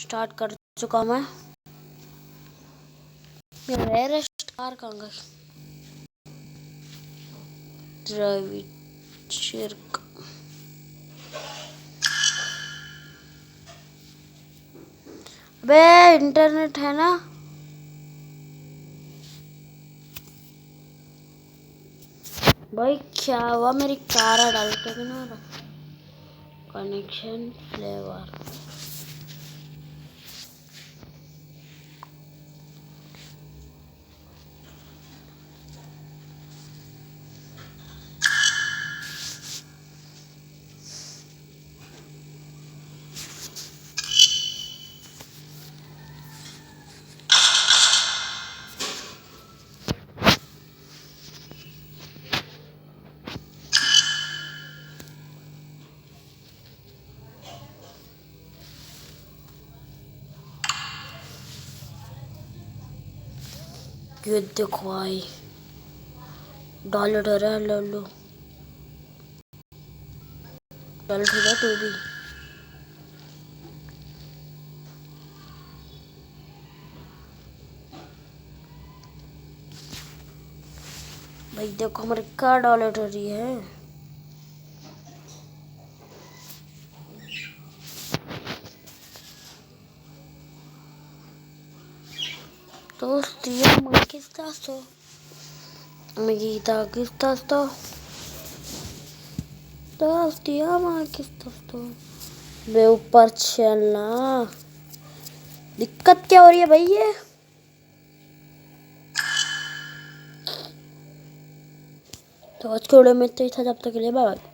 Start कर चुका मैं। मेरा रेस्ट कार कहाँ गई? शिरक बे इंटरनेट है ना? भाई क्या हुआ? मेरी कार डालते भी ना कनेक्शन फ्लेवर। ये देखो भाई डॉलर है लल्लू डॉलर है तू भी। भाई देखो हमारे क्या डॉलर रही है। दोस्त ये मैं किस तो मैं गीता किस तो दोस्त ये मैं किस तो बे ऊपर चलना। दिक्कत क्या हो रही है भाई? ये तो आज छोड़ो में तो था जब तक के लिए बाय।